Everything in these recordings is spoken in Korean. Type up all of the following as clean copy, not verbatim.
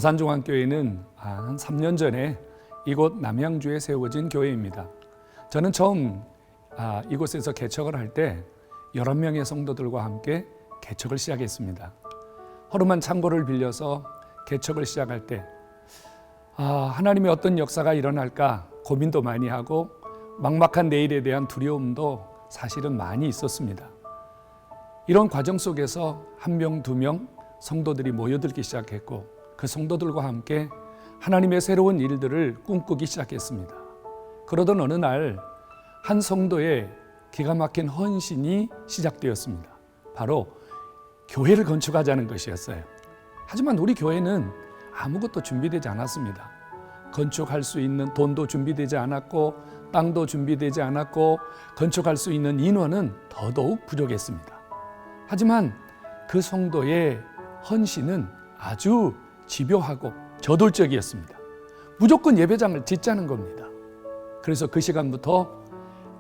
다산종합교회는 한 3년 전에 이곳 남양주에 세워진 교회입니다. 저는 처음 이곳에서 개척을 할 때 11명의 성도들과 함께 개척을 시작했습니다. 허름한 창고를 빌려서 개척을 시작할 때 하나님의 어떤 역사가 일어날까 고민도 많이 하고 막막한 내일에 대한 두려움도 사실은 많이 있었습니다. 이런 과정 속에서 1명, 2명 성도들이 모여들기 시작했고 그 성도들과 함께 하나님의 새로운 일들을 꿈꾸기 시작했습니다. 그러던 어느 날 한 성도의 기가 막힌 헌신이 시작되었습니다. 바로 교회를 건축하자는 것이었어요. 하지만 우리 교회는 아무것도 준비되지 않았습니다. 건축할 수 있는 돈도 준비되지 않았고 땅도 준비되지 않았고 건축할 수 있는 인원은 더더욱 부족했습니다. 하지만 그 성도의 헌신은 아주 집요하고 저돌적이었습니다. 무조건 예배장을 짓자는 겁니다. 그래서 그 시간부터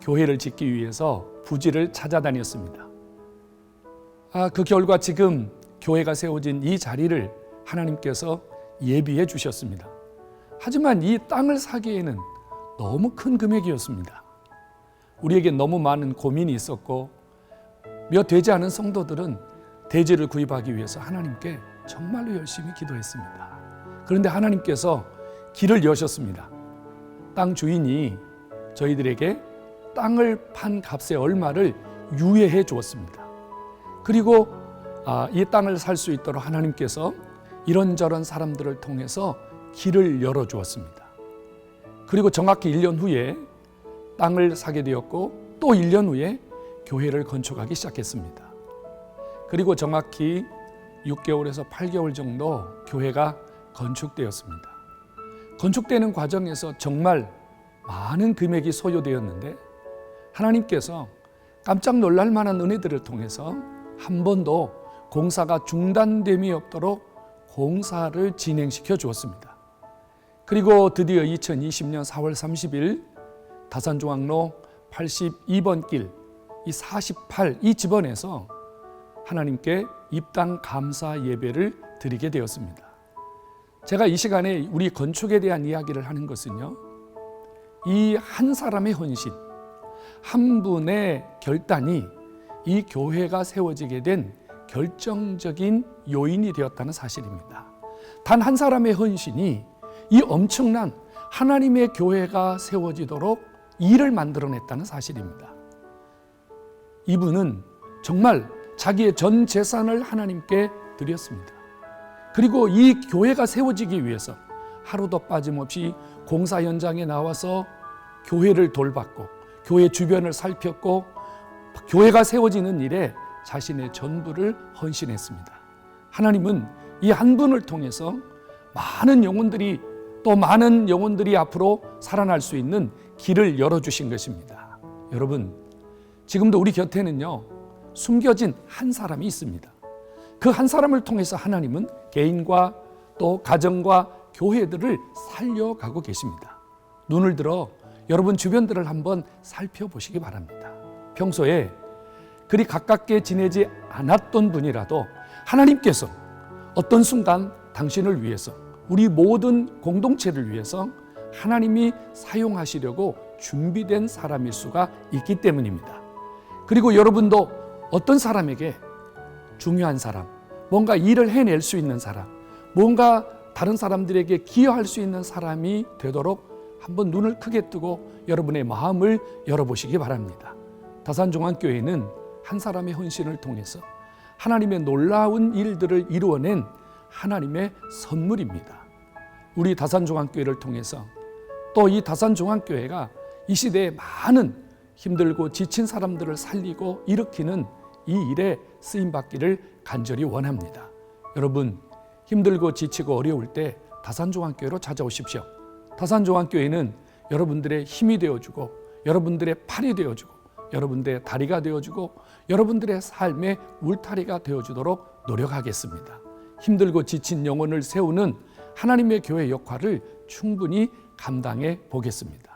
교회를 짓기 위해서 부지를 찾아다녔습니다. 그 결과 지금 교회가 세워진 이 자리를 하나님께서 예비해 주셨습니다. 하지만 이 땅을 사기에는 너무 큰 금액이었습니다. 우리에게 너무 많은 고민이 있었고 몇 되지 않은 성도들은 대지를 구입하기 위해서 하나님께 정말로 열심히 기도했습니다. 그런데 하나님께서 길을 여셨습니다. 땅 주인이 저희들에게 땅을 판 값의 얼마를 유예해 주었습니다. 그리고 이 땅을 살 수 있도록 하나님께서 이런저런 사람들을 통해서 길을 열어주었습니다. 그리고 정확히 1년 후에 땅을 사게 되었고 또 1년 후에 교회를 건축하기 시작했습니다. 그리고 정확히 6개월에서 8개월 정도 교회가 건축되었습니다. 건축되는 과정에서 정말 많은 금액이 소요되었는데 하나님께서 깜짝 놀랄 만한 은혜들을 통해서 한 번도 공사가 중단됨이 없도록 공사를 진행시켜 주었습니다. 그리고 드디어 2020년 4월 30일 다산중앙로 82번 길 이 48 이 집원에서 하나님께 입당 감사 예배를 드리게 되었습니다. 제가 이 시간에 우리 건축에 대한 이야기를 하는 것은요, 이 한 사람의 헌신, 한 분의 결단이 이 교회가 세워지게 된 결정적인 요인이 되었다는 사실입니다. 단 한 사람의 헌신이 이 엄청난 하나님의 교회가 세워지도록 일을 만들어냈다는 사실입니다. 이분은 정말 자기의 전 재산을 하나님께 드렸습니다. 그리고 이 교회가 세워지기 위해서 하루도 빠짐없이 공사 현장에 나와서 교회를 돌봤고 교회 주변을 살폈고 교회가 세워지는 일에 자신의 전부를 헌신했습니다. 하나님은 이 한 분을 통해서 많은 영혼들이 또 많은 영혼들이 앞으로 살아날 수 있는 길을 열어주신 것입니다. 여러분, 지금도 우리 곁에는요, 숨겨진 한 사람이 있습니다. 그 한 사람을 통해서 하나님은 개인과 또 가정과 교회들을 살려가고 계십니다. 눈을 들어 여러분 주변들을 한번 살펴보시기 바랍니다. 평소에 그리 가깝게 지내지 않았던 분이라도 하나님께서 어떤 순간 당신을 위해서 우리 모든 공동체를 위해서 하나님이 사용하시려고 준비된 사람일 수가 있기 때문입니다. 그리고 여러분도 어떤 사람에게 중요한 사람, 뭔가 일을 해낼 수 있는 사람, 뭔가 다른 사람들에게 기여할 수 있는 사람이 되도록 한번 눈을 크게 뜨고 여러분의 마음을 열어보시기 바랍니다. 다산종합교회는 한 사람의 헌신을 통해서 하나님의 놀라운 일들을 이루어낸 하나님의 선물입니다. 우리 다산종합교회를 통해서 또 이 다산종합교회가 이 시대에 많은 힘들고 지친 사람들을 살리고 일으키는 이 일에 쓰임받기를 간절히 원합니다. 여러분, 힘들고 지치고 어려울 때 다산종합교회로 찾아오십시오. 다산종합교회는 여러분들의 힘이 되어주고 여러분들의 팔이 되어주고 여러분들의 다리가 되어주고 여러분들의 삶의 울타리가 되어주도록 노력하겠습니다. 힘들고 지친 영혼을 세우는 하나님의 교회 역할을 충분히 감당해 보겠습니다.